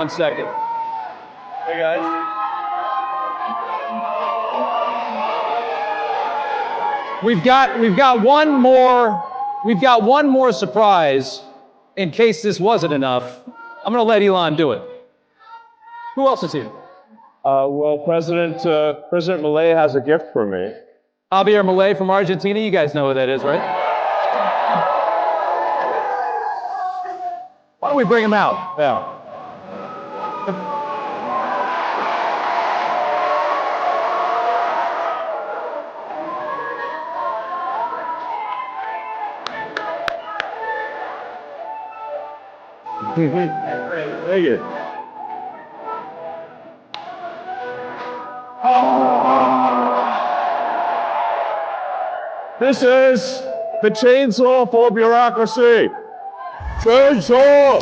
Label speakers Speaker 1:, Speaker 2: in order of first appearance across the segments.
Speaker 1: 1 second.
Speaker 2: Hey guys.
Speaker 1: We've got one more surprise in case this wasn't enough. I'm going to let Elon do it. Who else is here?
Speaker 2: Well, President Milei has a gift for me.
Speaker 1: Javier Milei from Argentina. You guys know who that is, right? Why don't we bring him out?
Speaker 2: Yeah. Thank you. This is the chainsaw for bureaucracy. Chainsaw!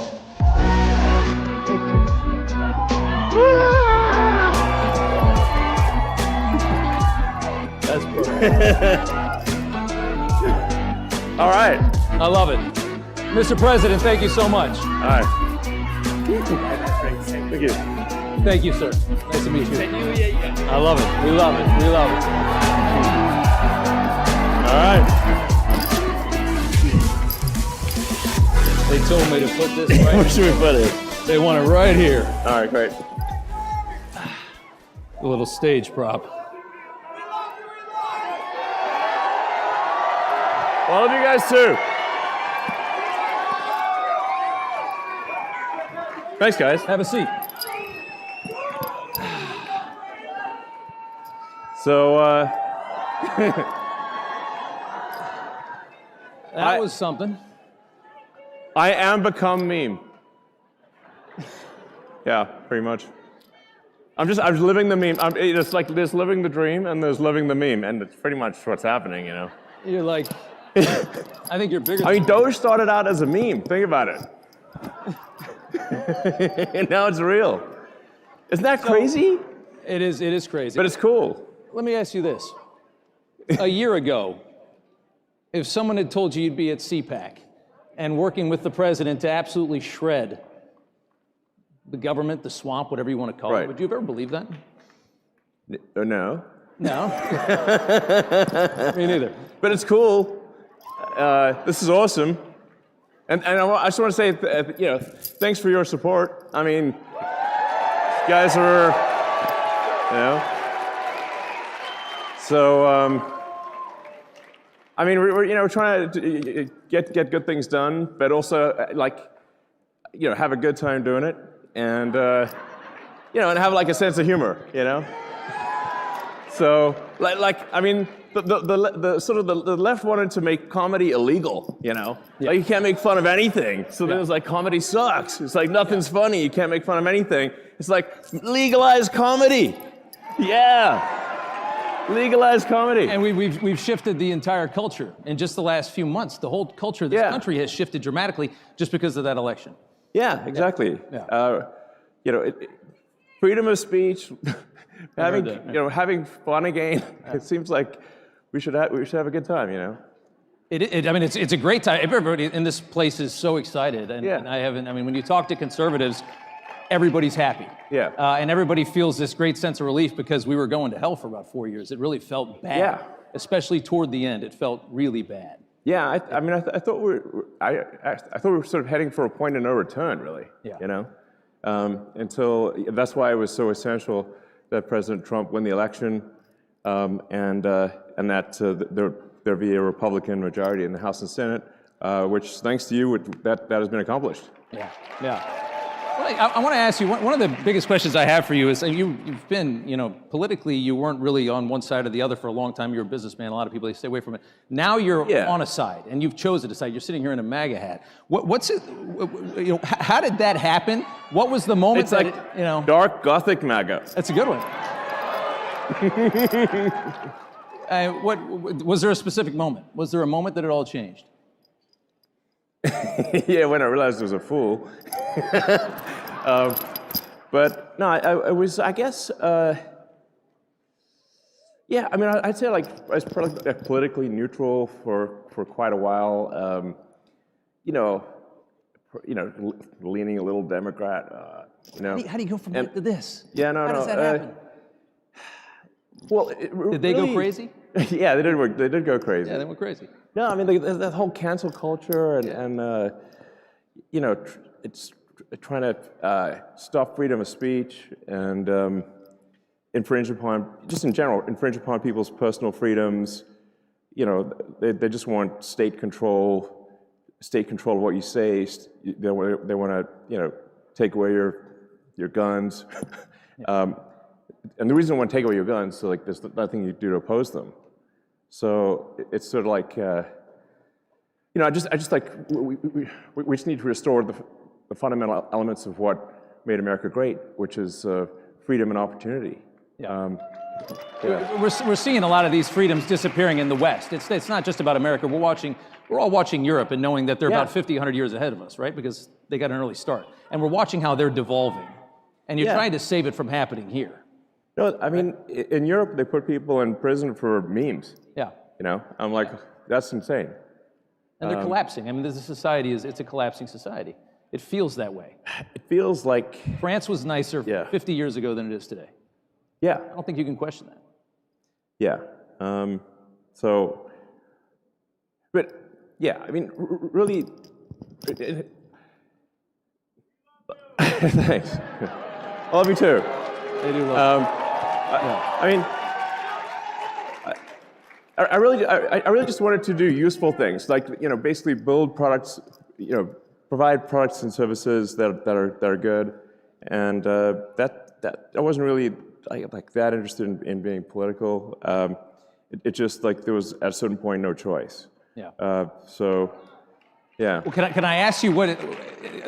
Speaker 1: That's perfect.
Speaker 2: All right.
Speaker 1: I love it. Mr. President, thank you so much.
Speaker 2: All right. Thank you.
Speaker 1: Thank you, sir. Nice to meet you. I love it. We love it. We love it.
Speaker 2: All right.
Speaker 1: They told me to put this right
Speaker 2: Where should we put it?
Speaker 1: They want it right here.
Speaker 2: All right, great.
Speaker 1: A little stage prop.
Speaker 2: Well, I love you guys too. Thanks, guys.
Speaker 1: Have a seat.
Speaker 2: So,
Speaker 1: That was something.
Speaker 2: I am become meme. Yeah, pretty much. I'm just living the meme. It's like there's living the dream and there's living the meme, and it's pretty much what's happening, you know.
Speaker 1: You're like, I think you're bigger.
Speaker 2: I mean, DOGE started out as a meme. Think about it. And now it's real. Isn't that crazy?
Speaker 1: It is crazy.
Speaker 2: But it's cool.
Speaker 1: Let me ask you this. A year ago, if someone had told you you'd be at CPAC and working with the president to absolutely shred the government, the swamp, whatever you want to call it, would you have ever believed that?
Speaker 2: No.
Speaker 1: No. Me neither.
Speaker 2: But it's cool. This is awesome. And I just want to say, thanks for your support. I mean, you guys are, So, I mean, we're trying to get good things done, but also have a good time doing it, and and have like a sense of humor, So, I mean, the sort of the left wanted to make comedy illegal, Like you can't make fun of anything. So then it's like comedy sucks. It's like nothing's funny. You can't make fun of anything. It's like legalize comedy. Yeah. Legalize comedy.
Speaker 1: And we've shifted the entire culture in just the last few months. The whole culture of this country has shifted dramatically just because of that election.
Speaker 2: Yeah, exactly.
Speaker 1: Yeah.
Speaker 2: Freedom of speech, having fun again. It seems like we should have a good time,
Speaker 1: I mean, it's a great time. Everybody in this place is so excited, and when you talk to conservatives, everybody's happy.
Speaker 2: Yeah.
Speaker 1: And everybody feels this great sense of relief because we were going to hell for about 4 years. It really felt bad.
Speaker 2: Yeah.
Speaker 1: Especially toward the end, it felt really bad.
Speaker 2: Yeah, I thought we were sort of heading for a point of no return, really.
Speaker 1: Yeah.
Speaker 2: Until that's why it was so essential that President Trump win the election, and that there be a Republican majority in the House and Senate, which, thanks to you, that has been accomplished.
Speaker 1: Yeah. Yeah. Well, I want to ask you, one of the biggest questions I have for you is, you've been, politically, you weren't really on one side or the other for a long time. You're a businessman. A lot of people, they stay away from it. Now you're on a side, and you've chosen a side. You're sitting here in a MAGA hat. What's it, how did that happen? What was the moment
Speaker 2: dark Gothic MAGA.
Speaker 1: That's a good one. What was there a specific moment? Was there a moment that it all changed?
Speaker 2: Yeah, when I realized I was a fool. But no, I was, I guess, yeah, I mean, I'd say I was probably politically neutral for quite a while. Leaning a little Democrat, You know?
Speaker 1: How do you go from that to this?
Speaker 2: Yeah, no,
Speaker 1: How does that happen?
Speaker 2: Well,
Speaker 1: Did they go crazy?
Speaker 2: Yeah, they did go crazy.
Speaker 1: Yeah, they went crazy.
Speaker 2: No, I mean that whole cancel culture and you know, it's trying to stop freedom of speech and infringe upon, just in general, infringe upon people's personal freedoms. You know, they just want state control of what you say. They want to, you know, take away your guns. And the reason they want to take away your guns, so like there's nothing you do to oppose them. So it's sort of like, you know, I just like we just need to restore the fundamental elements of what made America great, which is freedom and opportunity.
Speaker 1: Yeah. We're seeing a lot of these freedoms disappearing in the West. It's not just about America. We're all watching Europe and knowing that they're about 50, 100 years ahead of us, right? Because they got an early start. And we're watching how they're devolving. And you're trying to save it from happening here.
Speaker 2: No, I mean, in Europe, they put people in prison for memes.
Speaker 1: Yeah.
Speaker 2: You know, I'm like, that's insane.
Speaker 1: And they're collapsing. I mean, this society it's a collapsing society. It feels that way.
Speaker 2: It feels like
Speaker 1: France was nicer 50 years ago than it is today.
Speaker 2: Yeah.
Speaker 1: I don't think you can question that.
Speaker 2: Yeah. So, but yeah, I mean, really. Thanks. I love you too.
Speaker 1: They do love
Speaker 2: I mean, I really just wanted to do useful things, like, you know, basically build products, you know, provide products and services that are good, and that I wasn't really like that interested in being political. It just like there was at a certain point no choice.
Speaker 1: Yeah.
Speaker 2: So, yeah.
Speaker 1: Well, can I ask you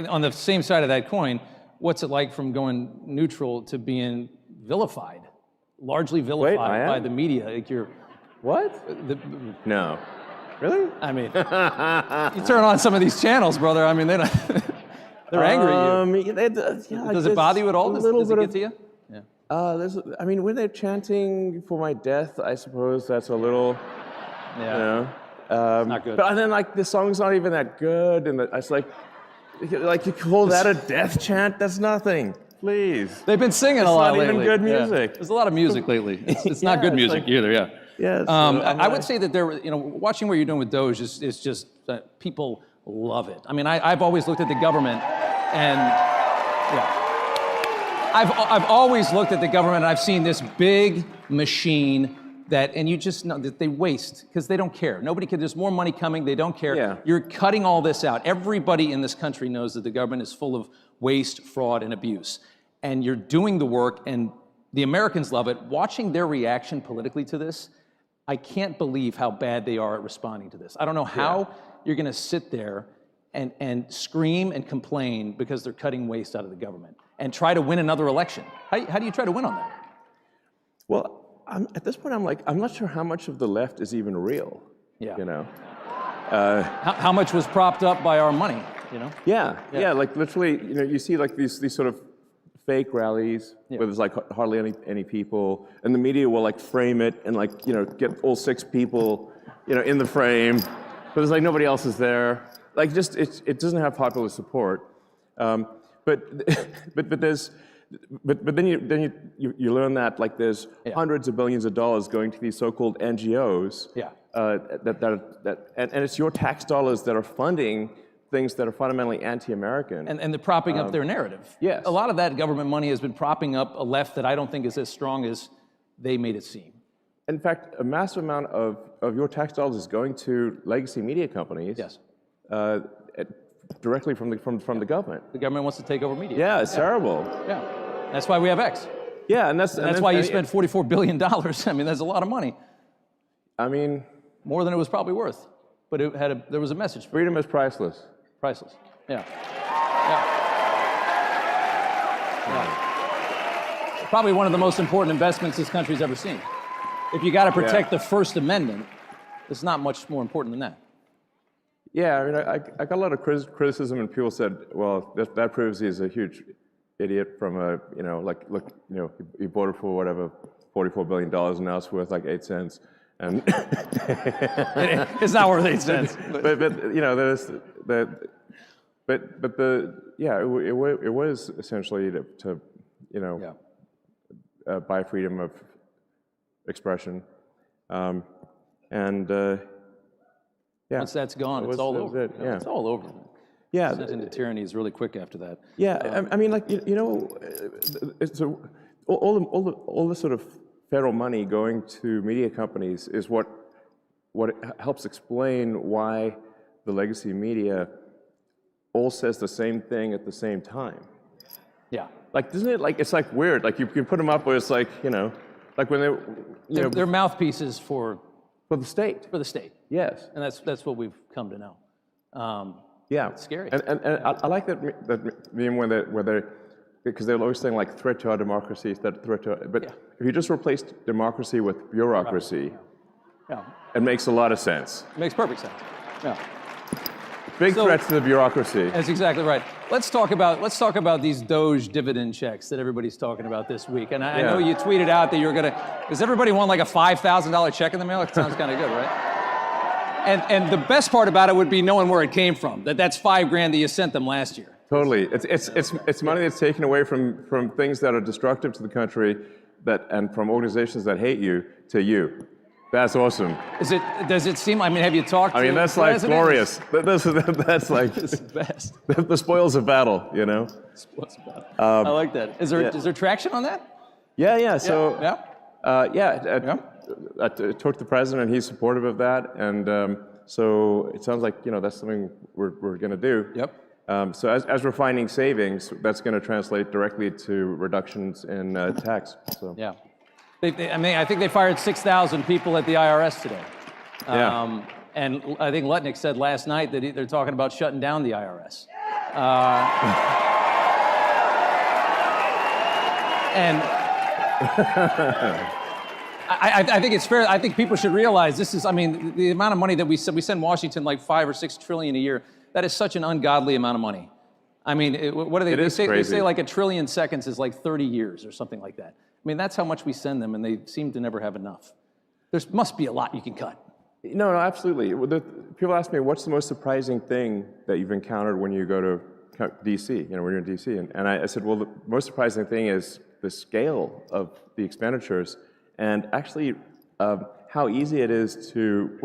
Speaker 1: on the same side of that coin, what's it like from going neutral to being vilified, largely vilified by the media? Like
Speaker 2: What? No. Really?
Speaker 1: I mean, you turn on some of these channels, brother. I mean, they're angry at you. Does it bother you at all? Does it get to you? Yeah.
Speaker 2: I mean, when they're chanting for my death, I suppose that's a little, you know.
Speaker 1: Not good.
Speaker 2: But then, like, the song's not even that good, and it's like you call that a death chant? That's nothing. Please.
Speaker 1: They've been singing a lot lately.
Speaker 2: It's not even good music.
Speaker 1: There's a lot of music lately. It's not good music either. Yeah.
Speaker 2: Yes.
Speaker 1: I would say that you know, watching what you're doing with DOGE is just people love it. I mean, I've always looked at the government, and I've always looked at the government, and I've seen this big machine and you just know that they waste because they don't care. Nobody cares. There's more money coming. They don't care.
Speaker 2: Yeah.
Speaker 1: You're cutting all this out. Everybody in this country knows that the government is full of waste, fraud, and abuse. And you're doing the work, and the Americans love it. Watching their reaction politically to this, I can't believe how bad they are at responding to this. I don't know how you're going to sit there and scream and complain because they're cutting waste out of the government and try to win another election. How do you try to win on that?
Speaker 2: Well, at this point, I'm not sure how much of the left is even real.
Speaker 1: Yeah.
Speaker 2: You know.
Speaker 1: How much was propped up by our money? You know.
Speaker 2: Yeah. Like literally, you know, you see like these sort of fake rallies where there's like hardly any people, and the media will like frame it and like, you know, get all 6 people, you know, in the frame, but there's like nobody else is there. Like just it doesn't have popular support. But then you learn that like there's hundreds of billions of dollars going to these so-called NGOs. And it's your tax dollars that are funding things that are fundamentally anti-American.
Speaker 1: And they're propping up their narrative.
Speaker 2: Yes.
Speaker 1: A lot of that government money has been propping up a left that I don't think is as strong as they made it seem.
Speaker 2: In fact, a massive amount of your tax dollars is going to legacy media companies.
Speaker 1: Yes.
Speaker 2: Directly from the government.
Speaker 1: The government wants to take over media.
Speaker 2: Yeah, it's terrible.
Speaker 1: Yeah. That's why we have X.
Speaker 2: Yeah, and
Speaker 1: that's why you spent $44 billion. I mean, that's a lot of money.
Speaker 2: I mean,
Speaker 1: more than it was probably worth. But there was a message.
Speaker 2: Freedom is priceless.
Speaker 1: Priceless. Yeah. Probably one of the most important investments this country's ever seen. If you got to protect the First Amendment, it's not much more important than that.
Speaker 2: Yeah, I mean, I got a lot of criticism, and people said, "Well, that proves he's a huge idiot from a, you know, like, look, you know, he bought it for whatever, $44 billion, and now it's worth like 8 cents." And
Speaker 1: it's not worth 8 cents.
Speaker 2: But you know, there's But it was essentially to buy freedom of expression,
Speaker 1: Once that's gone, it's all over.
Speaker 2: Yeah.
Speaker 1: It's all over.
Speaker 2: Yeah,
Speaker 1: Into tyranny is really quick after that.
Speaker 2: Yeah, I mean, like all the sort of federal money going to media companies is what helps explain why the legacy media all says the same thing at the same time.
Speaker 1: Yeah.
Speaker 2: Like, isn't it like, it's like weird, like you can put them up where it's like, like when
Speaker 1: they're mouthpieces for
Speaker 2: the state.
Speaker 1: For the state.
Speaker 2: Yes.
Speaker 1: And that's what we've come to know.
Speaker 2: Yeah.
Speaker 1: It's scary.
Speaker 2: And I like that meme where they're, because they're always saying like threat to our democracy, but if you just replace democracy with bureaucracy, it makes a lot of sense.
Speaker 1: It makes perfect sense. Yeah.
Speaker 2: Big threats to the bureaucracy.
Speaker 1: That's exactly right. Let's talk about these DOGE dividend checks that everybody's talking about this week. And I know you tweeted out that you were does everybody want like a $5,000 check in the mail? It sounds kind of good, right? And the best part about it would be knowing where it came from. That's $5,000 that you sent them last year.
Speaker 2: Totally. It's money that's taken away from things that are destructive to the country and from organizations that hate you to you. That's awesome.
Speaker 1: Does it seem, have you talked to
Speaker 2: that's like glorious. That's like
Speaker 1: it's the best.
Speaker 2: The spoils of battle,
Speaker 1: Spoils of battle. I like that. Is there traction on that?
Speaker 2: Yeah. So I talked to the president, and he's supportive of that, and so it sounds like that's something we're going to do.
Speaker 1: Yep.
Speaker 2: So as we're finding savings, that's going to translate directly to reductions in tax. So
Speaker 1: yeah. I think they fired 6,000 people at the IRS today. And I think Lutnick said last night that they're talking about shutting down the IRS. And I think it's fair. I think people should realize this is, the amount of money that we send Washington like 5 or 6 trillion a year. That is such an ungodly amount of money. What do they? They say like 1 trillion seconds is like 30 years or something like that. That's how much we send them, and they seem to never have enough. There must be a lot you can cut.
Speaker 2: No, absolutely. People ask me, what's the most surprising thing that you've encountered when you go to D.C., when you're in D.C.? And I said, well, the most surprising thing is the scale of the expenditures, and actually how easy it is to,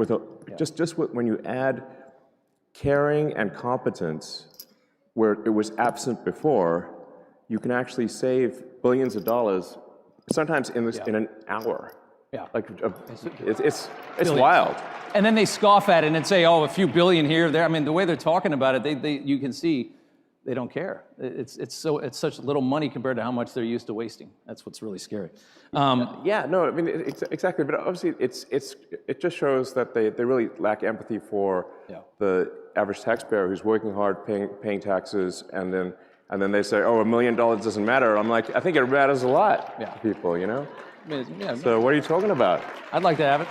Speaker 2: when you add caring and competence where it was absent before, you can actually save billions of dollars, sometimes in an hour.
Speaker 1: Yeah.
Speaker 2: It's wild.
Speaker 1: And then they scoff at it and say, oh, a few billion here, there. The way they're talking about it, you can see they don't care. It's such little money compared to how much they're used to wasting. That's what's really scary.
Speaker 2: Exactly. But obviously, it just shows that they really lack empathy for the average taxpayer who's working hard, paying taxes, and then they say, oh, $1 million doesn't matter. I'm like, I think it matters a lot to people, So what are you talking about?
Speaker 1: I'd like to have it.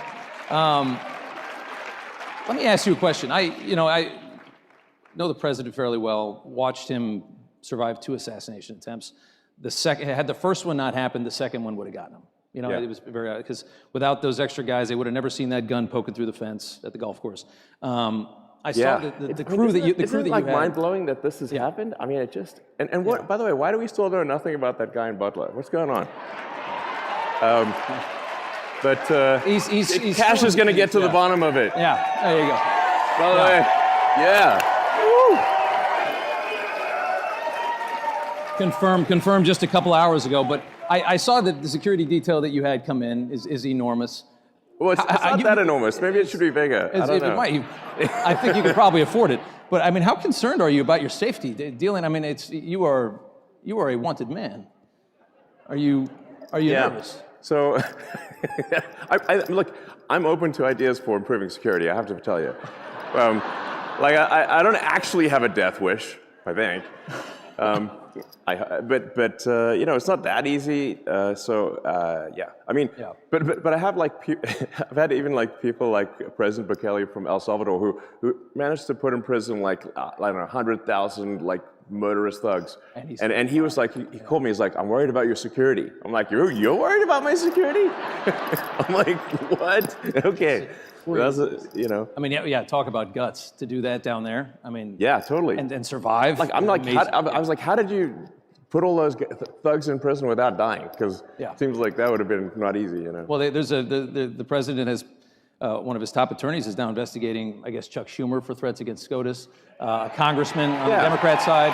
Speaker 1: Let me ask you a question. I know the president fairly well, watched him survive 2 assassination attempts. Had the first one not happened, the second one would have gotten him. It was very, because without those extra guys, they would have never seen that gun poking through the fence at the golf course. I saw the crew that you had.
Speaker 2: Isn't it like mind-blowing that this has happened? It just, and what, by the way, why do we still know nothing about that guy in Butler? What's going on? Cash is going to get to the bottom of it.
Speaker 1: Yeah, there you go.
Speaker 2: By the way,
Speaker 1: Confirmed just a couple hours ago, but I saw that the security detail that you had come in is enormous.
Speaker 2: Well, it's not that enormous. Maybe it should be bigger. I don't know.
Speaker 1: I think you could probably afford it. But how concerned are you about your safety? You are a wanted man. Are you nervous?
Speaker 2: So, look, I'm open to ideas for improving security. I have to tell you, I don't actually have a death wish. I think. It's not that easy. But I have I've had even people like President Bukele from El Salvador who managed to put in prison 100,000 murderous thugs.
Speaker 1: And
Speaker 2: he was like, he called me, he's like, I'm worried about your security. I'm like, you're worried about my security? I'm like, what? Okay. That's
Speaker 1: I mean, yeah, talk about guts to do that down there. I mean,
Speaker 2: yeah, totally.
Speaker 1: And survive.
Speaker 2: Like, I'm like, I was like, how did you put all those thugs in prison without dying? Because it seems like that would have been not easy,
Speaker 1: Well, the president has, one of his top attorneys is now investigating, I guess, Chuck Schumer for threats against SCOTUS, a congressman on the Democrat side,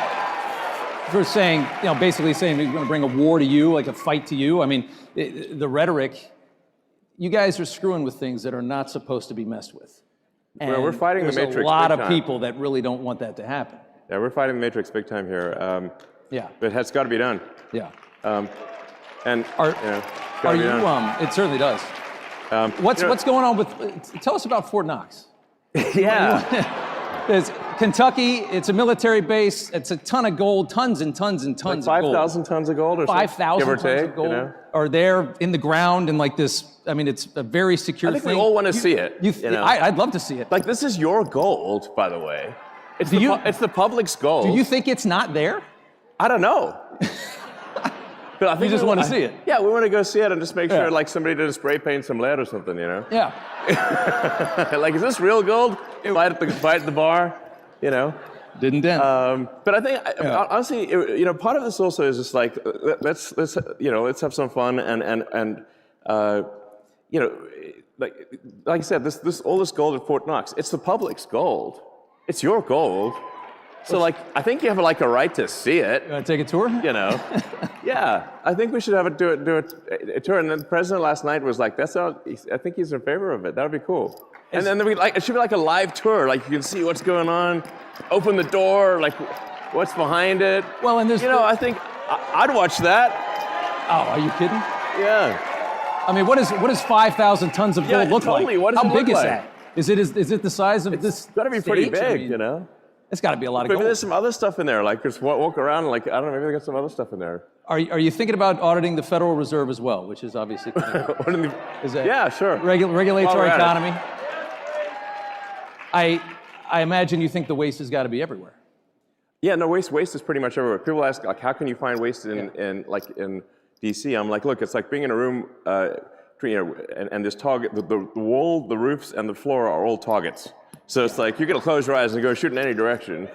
Speaker 1: for saying, basically saying we're going to bring a war to you, like a fight to you. I mean, the rhetoric, you guys are screwing with things that are not supposed to be messed with. And
Speaker 2: we're fighting the Matrix.
Speaker 1: There's a lot of people that really don't want that to happen.
Speaker 2: Yeah, we're fighting the Matrix big time here. But it's got to be done.
Speaker 1: Yeah.
Speaker 2: And
Speaker 1: are you? It certainly does. What's going on with? Tell us about Fort Knox. There's Kentucky. It's a military base. It's a ton of gold, tons and tons and tons
Speaker 2: like
Speaker 1: of gold.
Speaker 2: 5,000 tons of gold, or
Speaker 1: 5,000 tons
Speaker 2: take,
Speaker 1: of gold are there in the ground and like this. I mean, it's a very secure
Speaker 2: thing. I think
Speaker 1: thing.
Speaker 2: we all want to see it.
Speaker 1: I'd love to see it.
Speaker 2: Like, this is your gold, by the way. It's the public's gold.
Speaker 1: Do you think it's not there?
Speaker 2: I don't know. But I think
Speaker 1: you just want to see it.
Speaker 2: Yeah, we want to go see it and just make sure like somebody didn't spray paint some lead or something,
Speaker 1: Yeah.
Speaker 2: Like, is this real gold? Fight at the bar,
Speaker 1: Didn't dent.
Speaker 2: But I think honestly, part of this also is just like let's have some fun and like I said, all this gold at Fort Knox, it's the public's gold. It's your gold. So, like, I think you have, like, a right to see it.
Speaker 1: You want to take a tour?
Speaker 2: Yeah, I think we should have do a tour. And then the president last night was like, I think he's in favor of it. That would be cool. And then it should be like a live tour. Like, you can see what's going on, open the door, like, what's behind it.
Speaker 1: Well, and there's...
Speaker 2: I think I'd watch that.
Speaker 1: Oh, are you kidding?
Speaker 2: Yeah.
Speaker 1: I mean, what does 5,000 tons of gold look like?
Speaker 2: What does
Speaker 1: How
Speaker 2: it
Speaker 1: big
Speaker 2: look
Speaker 1: is
Speaker 2: like?
Speaker 1: that? Is it the size of this?
Speaker 2: It's got to be pretty big,
Speaker 1: It's got to be a lot of
Speaker 2: gold.
Speaker 1: gold.
Speaker 2: Maybe there's some other stuff in there, like just walk around, like, I don't know, maybe they got some other stuff in there.
Speaker 1: Are you thinking about auditing the Federal Reserve as well, which is obviously
Speaker 2: yeah, sure.
Speaker 1: Regulates our economy. I imagine you think the waste has got to be everywhere.
Speaker 2: Yeah, no, waste is pretty much everywhere. People ask, like, how can you find waste in DC? I'm like, look, it's like being in a room, and this target, the wall, the roofs, and the floor are all targets. So it's like, you're going to close your eyes and go shoot in any direction.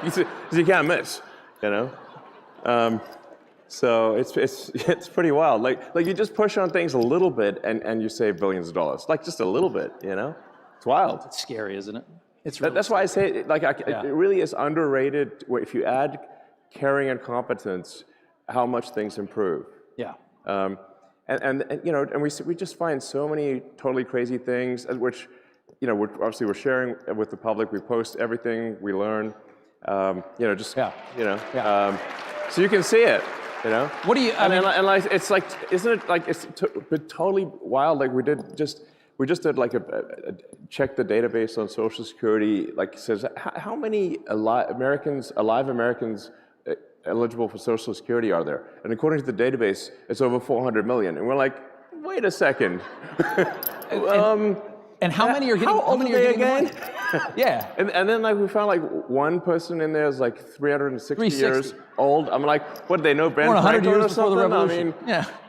Speaker 2: Because you can't miss, So it's pretty wild. Like you just push on things a little bit and you save billions of dollars. Like, just a little bit, It's wild.
Speaker 1: It's scary, isn't it?
Speaker 2: That's why I say, it really is underrated if you add caring and competence, how much things improve.
Speaker 1: Yeah.
Speaker 2: And we just find so many totally crazy things, which, we're sharing with the public. We post everything we learn, so you can see it,
Speaker 1: What do you?
Speaker 2: It's like, isn't it like it's totally wild? Like we just did like a check the database on Social Security. Like, it says how many alive Americans eligible for Social Security are there? And according to the database, it's over 400 million. And we're like, wait a second.
Speaker 1: And how many are getting?
Speaker 2: How old are they again?
Speaker 1: Yeah.
Speaker 2: And then like we found like one person in there is like 360 years old. I'm like, what, they know Ben Franklin
Speaker 1: 100 years
Speaker 2: or
Speaker 1: before the
Speaker 2: something?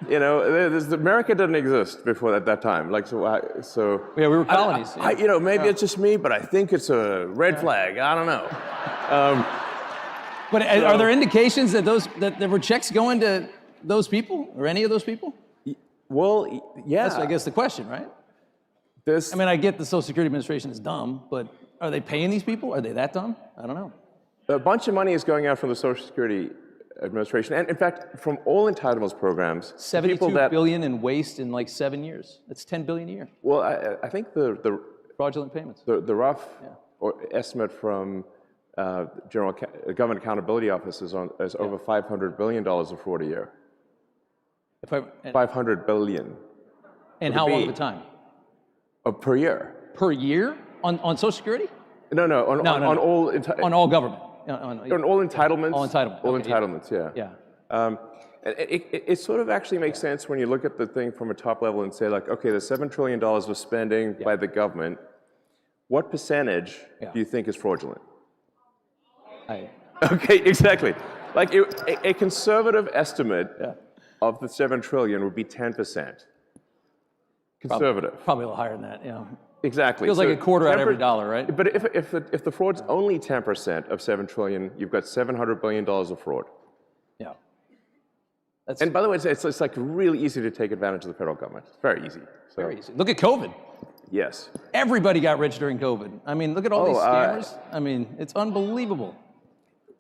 Speaker 1: revolution.
Speaker 2: America didn't exist before at that time. Like, so
Speaker 1: yeah, we were colonies.
Speaker 2: Maybe it's just me, but I think it's a red flag. I don't know.
Speaker 1: But are there indications that there were checks going to those people or any of those people?
Speaker 2: Well, yeah.
Speaker 1: That's, I guess, the question, right? I get the Social Security Administration is dumb, but are they paying these people? Are they that dumb? I don't know.
Speaker 2: A bunch of money is going out from the Social Security Administration, and in fact, from all entitlements programs.
Speaker 1: $72 billion in waste in like 7 years. That's $10 billion a year.
Speaker 2: Well, I think the
Speaker 1: fraudulent payments.
Speaker 2: The rough estimate from Government Accountability Office is over $500 billion of fraud a year. $500 billion.
Speaker 1: And how long of a time?
Speaker 2: Per year.
Speaker 1: Per year on Social Security?
Speaker 2: No, on all
Speaker 1: on all government.
Speaker 2: On all entitlements.
Speaker 1: All entitlements.
Speaker 2: All entitlements. Yeah. It sort of actually makes sense when you look at the thing from a top level and say, like, okay, there's $7 trillion of spending by the government. What percentage do you think is fraudulent? Okay, exactly. Like a conservative estimate of the 7 trillion would be 10%. Conservative.
Speaker 1: Probably a little higher than that, yeah.
Speaker 2: Exactly.
Speaker 1: Feels like a quarter out of every dollar, right?
Speaker 2: But if the fraud's only 10% of 7 trillion, you've got $700 billion of fraud.
Speaker 1: Yeah.
Speaker 2: And by the way, it's like really easy to take advantage of the federal government. It's very easy. So,
Speaker 1: Very easy. Look at COVID.
Speaker 2: yes.
Speaker 1: Everybody got rich during COVID. I mean, look at all these scammers. I mean, it's unbelievable.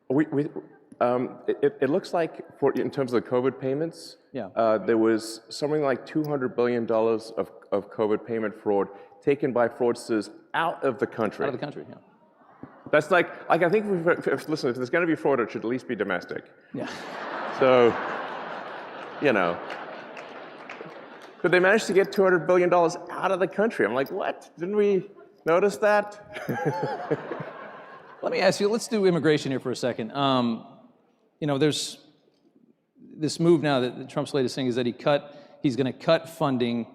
Speaker 2: It looks like in terms of the COVID payments, there was something like $200 billion of COVID payment fraud taken by fraudsters out of the country.
Speaker 1: Out of the country, yeah.
Speaker 2: That's like I think, listen, if there's going to be fraud, it should at least be domestic.
Speaker 1: Yeah.
Speaker 2: So, you know. But they managed to get $200 billion out of the country. I'm like, what? Didn't we notice that?
Speaker 1: Let me ask you, let's do immigration here for a second. You know, there's this move now that Trump's latest thing is that he's going to cut funding,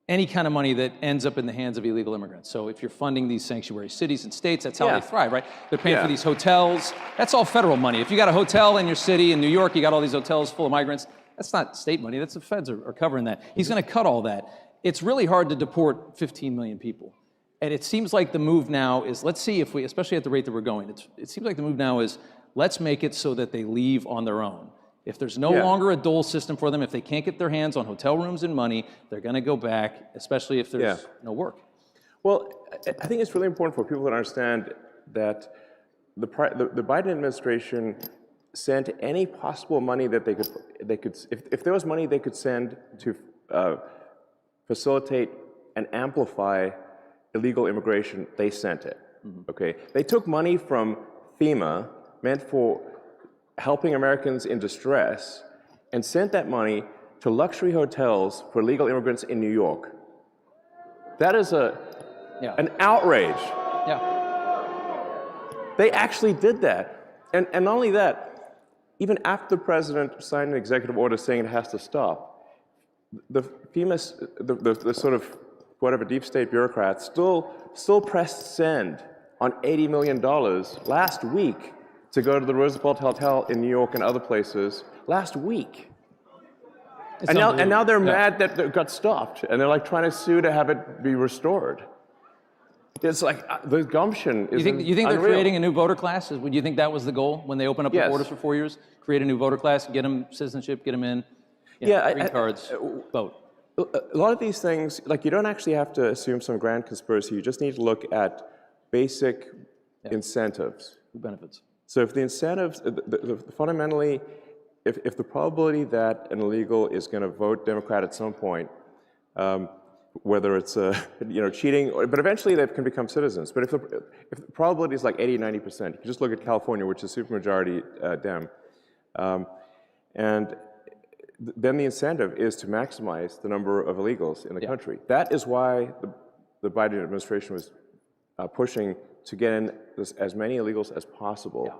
Speaker 1: any kind of money that ends up in the hands of illegal immigrants. So if you're funding these sanctuary cities and states, that's how they thrive, right? They're paying for these hotels. That's all federal money. If you got a hotel in your city in New York, you got all these hotels full of migrants, that's not state money. That's the feds are covering that. He's going to cut all that. It's really hard to deport 15 million people. And it seems like the move now is, let's see if we, especially at the rate that we're going, it seems like the move now is, let's make it so that they leave on their own. If there's no longer a dole system for them, if they can't get their hands on hotel rooms and money, they're going to go back, especially if there's no work.
Speaker 2: Well, I think it's really important for people to understand that the Biden administration sent any possible money that they could if there was money they could send to facilitate and amplify illegal immigration, they sent it. Okay, they took money from FEMA meant for helping Americans in distress and sent that money to luxury hotels for illegal immigrants in New York. That is an outrage. They actually did that. And not only that, even after the president signed an executive order saying it has to stop, the FEMA, the sort of whatever deep state bureaucrats still pressed send on $80 million last week to go to the Roosevelt Hotel in New York and other places last week. And now they're mad that it got stopped, and they're like trying to sue to have it be restored. It's like the gumption is unreal.
Speaker 1: You think they're creating a new voter class? Do you think that was the goal when they opened up the borders for 4 years? Create a new voter class, get them citizenship, get them in, green cards, vote.
Speaker 2: A lot of these things, like you don't actually have to assume some grand conspiracy. You just need to look at basic incentives.
Speaker 1: Benefits.
Speaker 2: So if the incentives, fundamentally, if the probability that an illegal is going to vote Democrat at some point, whether it's cheating, but eventually they can become citizens. But if the probability is like 80, 90%, you can just look at California, which is supermajority Dem, and then the incentive is to maximize the number of illegals in the country. That is why the Biden administration was pushing to get in as many illegals as possible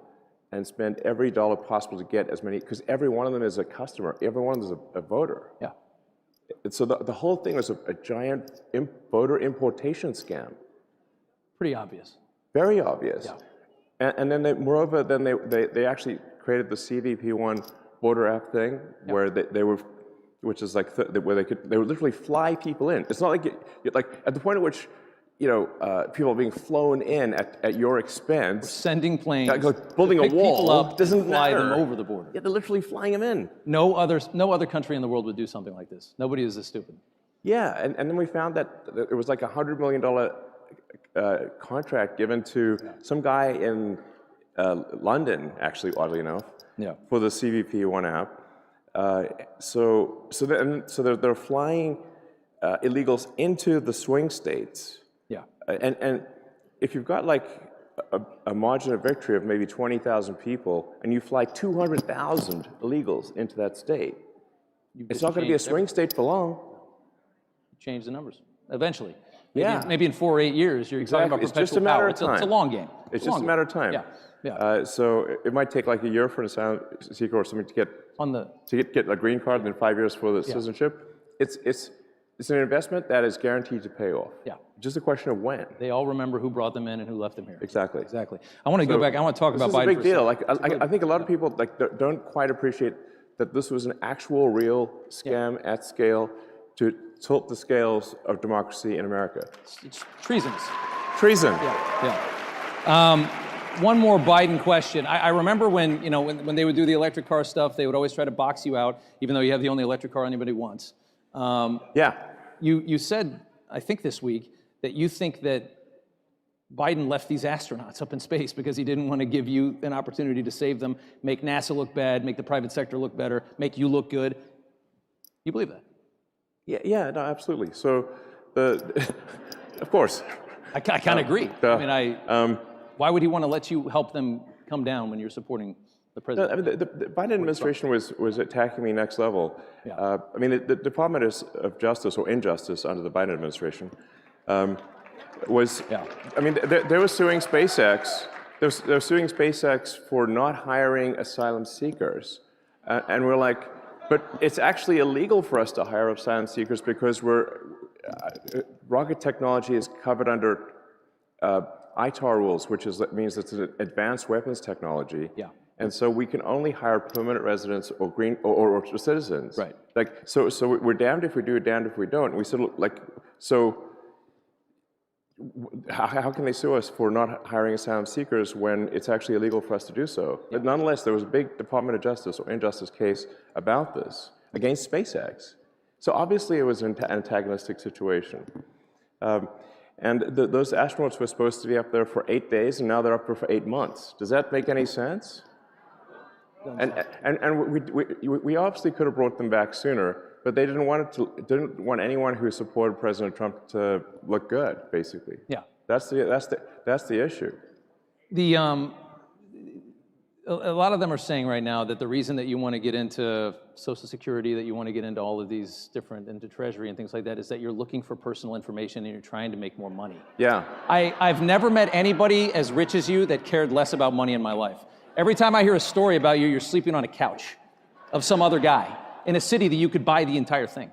Speaker 2: and spend every dollar possible to get as many, because every one of them is a customer, every one of them is a voter. And so the whole thing was a giant voter importation scam.
Speaker 1: Pretty obvious.
Speaker 2: Very obvious. And then moreover, then they actually created the CVP1 voter app thing, where they were, which is like where they would literally fly people in. It's not like like at the point at which people are being flown in at your expense.
Speaker 1: Sending planes.
Speaker 2: Like building a wall
Speaker 1: up,
Speaker 2: doesn't
Speaker 1: fly
Speaker 2: matter.
Speaker 1: them over the border.
Speaker 2: Yeah, they're literally flying them in.
Speaker 1: No other country in the world would do something like this. Nobody is this stupid.
Speaker 2: Yeah, and then we found that it was like a $100 million contract given to some guy in London, actually, oddly enough, for the CVP1 app. So they're flying illegals into the swing states. And if you've got like a margin of victory of maybe 20,000 people, and you fly 200,000 illegals into that state, it's not going to be a swing state for long.
Speaker 1: Change the numbers eventually.
Speaker 2: Maybe
Speaker 1: in 4 or 8 years, you're talking about perpetual
Speaker 2: it's just a matter
Speaker 1: power.
Speaker 2: of time.
Speaker 1: It's a long game.
Speaker 2: It's just a matter of time. So it might take like a year for an asylum seeker or something to get a green card, and then 5 years for the citizenship. It's an investment that is guaranteed to pay off.
Speaker 1: Yeah.
Speaker 2: Just a question of when.
Speaker 1: They all remember who brought them in and who left them here.
Speaker 2: Exactly.
Speaker 1: Exactly. I want to go back. I want to talk about Biden.
Speaker 2: This is a big deal. Like, I think a lot of people don't quite appreciate that this was an actual, real scam at scale to tilt the scales of democracy in America.
Speaker 1: It's treasonous.
Speaker 2: Treason.
Speaker 1: Yeah. One more Biden question. I remember when when they would do the electric car stuff, they would always try to box you out, even though you have the only electric car anybody wants.
Speaker 2: Yeah.
Speaker 1: You said, I think this week, that you think that Biden left these astronauts up in space because he didn't want to give you an opportunity to save them, make NASA look bad, make the private sector look better, make you look good. You believe that?
Speaker 2: Yeah, no, absolutely. So, of course.
Speaker 1: I kind of agree. Why would he want to let you help them come down when you're supporting the president?
Speaker 2: I mean, the Biden administration was attacking me next level.
Speaker 1: Yeah.
Speaker 2: I mean, the Department of Justice, or Injustice under the Biden administration, was,
Speaker 1: Yeah.
Speaker 2: I mean, they were suing SpaceX. They were suing SpaceX for not hiring asylum seekers. And we're like, but it's actually illegal for us to hire asylum seekers because rocket technology is covered under ITAR rules, which means it's an advanced weapons technology.
Speaker 1: Yeah.
Speaker 2: And so we can only hire permanent residents or citizens.
Speaker 1: Right.
Speaker 2: Like, so we're damned if we do, damned if we don't. And we said, like, so how can they sue us for not hiring asylum seekers when it's actually illegal for us to do so? Yeah. But nonetheless, there was a big Department of Justice or Injustice case about this against SpaceX. So obviously it was an antagonistic situation. And those astronauts were supposed to be up there for 8 days, and now they're up there for 8 months. Does that make any sense? And we obviously could have brought them back sooner, but they didn't want anyone who supported President Trump to look good, basically.
Speaker 1: Yeah.
Speaker 2: That's the issue.
Speaker 1: A lot of them are saying right now that the reason that you want to get into Social Security, that you want to get into all of these into Treasury and things like that, is that you're looking for personal information and you're trying to make more money.
Speaker 2: Yeah.
Speaker 1: I've never met anybody as rich as you that cared less about money in my life. Every time I hear a story about you, you're sleeping on a couch of some other guy in a city that you could buy the entire thing.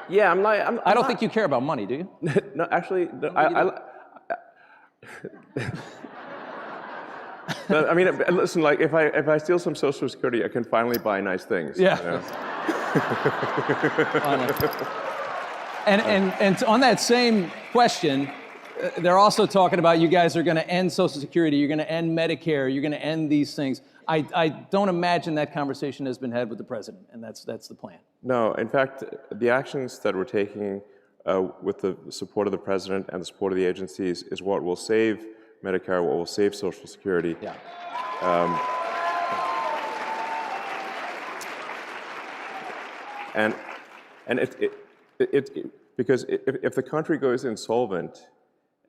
Speaker 2: Yeah,
Speaker 1: I don't think you care about money, do you?
Speaker 2: No, actually, no, I mean, listen, like, if I steal some Social Security, I can finally buy nice things.
Speaker 1: Yeah.
Speaker 2: You know?
Speaker 1: And on that same question, they're also talking about you guys are going to end Social Security, you're going to end Medicare, you're going to end these things. I don't imagine that conversation has been had with the president, and that's the plan.
Speaker 2: No, in fact, the actions that we're taking with the support of the president and the support of the agencies is what will save Medicare, what will save Social Security.
Speaker 1: Yeah.
Speaker 2: And because if the country goes insolvent,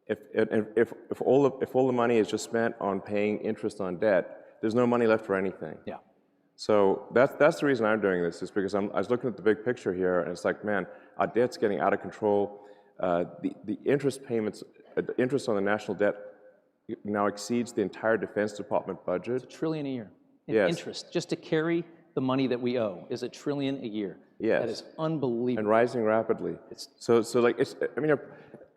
Speaker 2: if all the money is just spent on paying interest on debt, there's no money left for anything.
Speaker 1: Yeah.
Speaker 2: So that's the reason I'm doing this, is because I was looking at the big picture here, and it's like, man, our debt's getting out of control. The interest payments, the interest on the national debt now exceeds the entire Defense Department budget.
Speaker 1: It's $1 trillion a year in
Speaker 2: Yes.
Speaker 1: interest. Just to carry the money that we owe is $1 trillion a year.
Speaker 2: Yes.
Speaker 1: That is unbelievable.
Speaker 2: And rising rapidly. So like, I mean,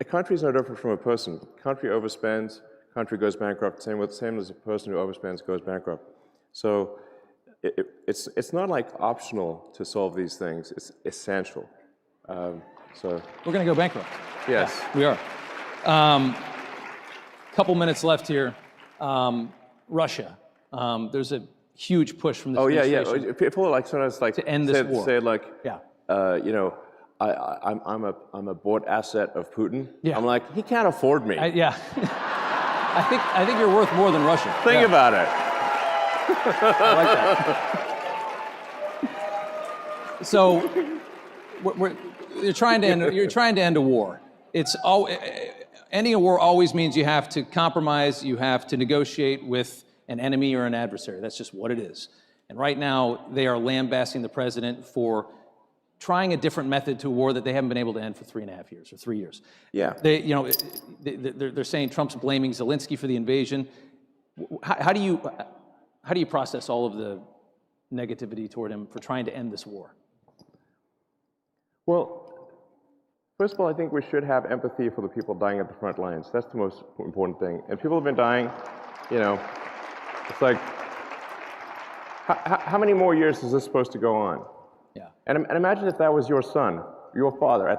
Speaker 2: a country is no different from a person. Country overspends, country goes bankrupt. Same as a person who overspends goes bankrupt. So it's not like optional to solve these things. It's essential. So
Speaker 1: we're going to go bankrupt.
Speaker 2: Yes.
Speaker 1: Yeah, we are. Couple minutes left here. Russia. There's a huge push from this administration.
Speaker 2: Yeah. People like sometimes like
Speaker 1: to end this war.
Speaker 2: Say like,
Speaker 1: yeah.
Speaker 2: You know, I'm a bought asset of Putin.
Speaker 1: Yeah.
Speaker 2: I'm like, he can't afford me.
Speaker 1: Yeah. I think you're worth more than Russia.
Speaker 2: Think about it.
Speaker 1: I like that. So, you're trying to end a war. Ending a war always means you have to compromise, you have to negotiate with an enemy or an adversary. That's just what it is. And right now, they are lambasting the president for trying a different method to a war that they haven't been able to end for 3.5 years or 3 years.
Speaker 2: Yeah.
Speaker 1: They're saying Trump's blaming Zelensky for the invasion. How do you process all of the negativity toward him for trying to end this war?
Speaker 2: Well,
Speaker 3: First of all, I think we should have empathy for the people dying at the front lines. That's the most important thing. And people have been dying, you know, it's like, how many more years is this supposed to go on?
Speaker 1: Yeah.
Speaker 3: And imagine if that was your son, your father,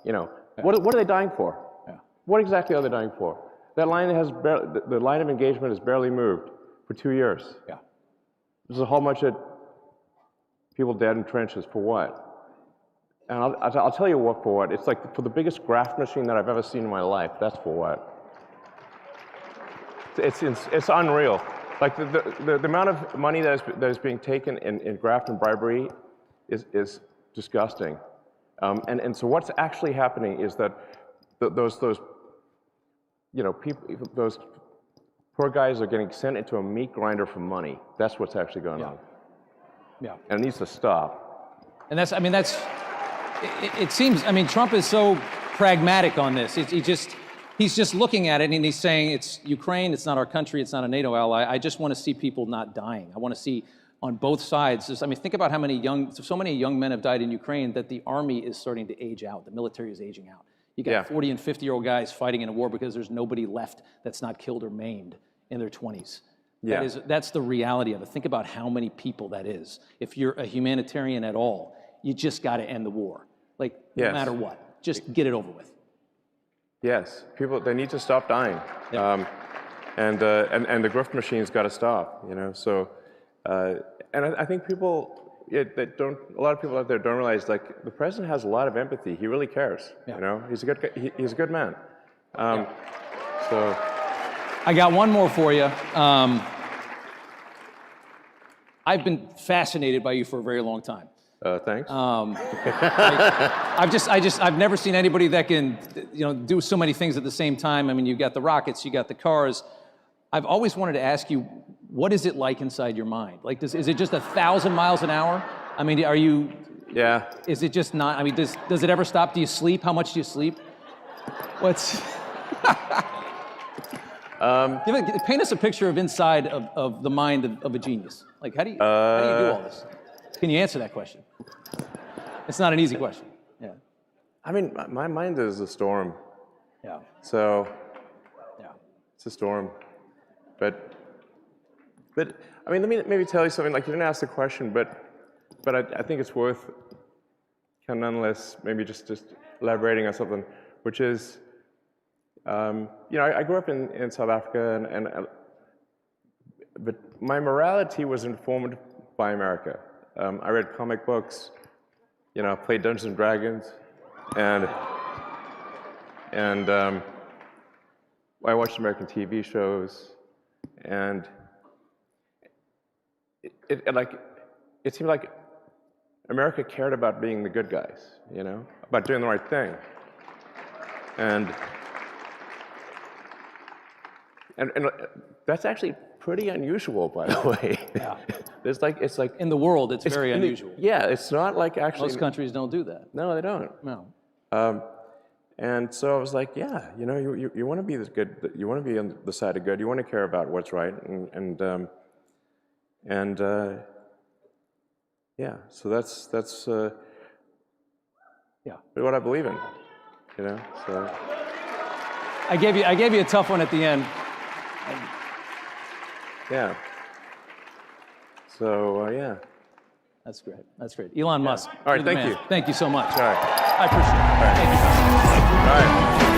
Speaker 3: you know, what are they dying for?
Speaker 1: Yeah.
Speaker 3: What exactly are they dying for? That line the line of engagement has barely moved for 2 years.
Speaker 1: Yeah.
Speaker 3: There's a whole bunch of people dead in trenches for what? And I'll tell you what for what. It's like for the biggest graft machine that I've ever seen in my life. That's for what? It's unreal. Like the amount of money that is being taken in graft and bribery is disgusting. And so what's actually happening is that those you know, those poor guys are getting sent into a meat grinder for money. That's what's actually going on.
Speaker 1: Yeah.
Speaker 3: And it needs to stop.
Speaker 1: And that's, I mean, it seems, I mean, Trump is so pragmatic on this. He's just looking at it and he's saying, it's Ukraine, it's not our country, it's not a NATO ally. I just want to see people not dying. I want to see on both sides. I mean, think about how so many young men have died in Ukraine that the army is starting to age out. The military is aging out. You got 40 and 50-year-old guys fighting in a war because there's nobody left that's not killed or maimed in their 20s.
Speaker 3: Yeah.
Speaker 1: That's the reality of it. Think about how many people that is. If you're a humanitarian at all, you just got to end the war. Like, no matter what. Just get it over with.
Speaker 3: Yes. People, they need to stop dying.
Speaker 1: Yeah.
Speaker 3: And the grift machine's got to stop, you know. So, and I think people, that a lot of people out there don't realize, like, the president has a lot of empathy. He really cares, you know. He's a good man. So.
Speaker 1: I got one more for you. I've been fascinated by you for a very long time.
Speaker 3: Thanks.
Speaker 1: I've never seen anybody that can, you know, do so many things at the same time. I mean, you've got the rockets, you got the cars. I've always wanted to ask you, what is it like inside your mind? Like, is it just 1,000 miles an hour? I mean, are you?
Speaker 3: Yeah.
Speaker 1: Is it just not? I mean, does it ever stop? Do you sleep? How much do you sleep? What's? Paint us a picture of inside of the mind of a genius. Like, how do you do all this? Can you answer that question? It's not an easy question. Yeah.
Speaker 3: I mean, my mind is a storm.
Speaker 1: Yeah.
Speaker 3: So.
Speaker 1: Yeah.
Speaker 3: It's a storm. But I mean, let me maybe tell you something. Like, you didn't ask the question, but I think it's worth kind of nonetheless maybe just elaborating on something, which is, you know, I grew up in South Africa, but my morality was informed by America. I read comic books, you know, played Dungeons and Dragons, and I watched American TV shows, and it seemed like America cared about being the good guys, you know, about doing the right thing, and that's actually pretty unusual, by the way.
Speaker 1: Yeah.
Speaker 3: It's like
Speaker 1: In the world, it's very unusual.
Speaker 3: Yeah, it's not like actually.
Speaker 1: Most countries don't do that.
Speaker 3: No, they don't.
Speaker 1: No.
Speaker 3: And so I was like, yeah, you know, you want to be this good. You want to be on the side of good. You want to care about what's right, and yeah. So that's what I believe in. You know, so.
Speaker 1: I gave you a tough one at the end.
Speaker 3: Yeah. So, yeah.
Speaker 1: That's great. That's great. Elon Musk.
Speaker 3: All right,
Speaker 1: you're the
Speaker 3: thank
Speaker 1: man.
Speaker 3: you.
Speaker 1: Thank you so much.
Speaker 3: All right.
Speaker 1: I appreciate it. Thank you.
Speaker 3: All right.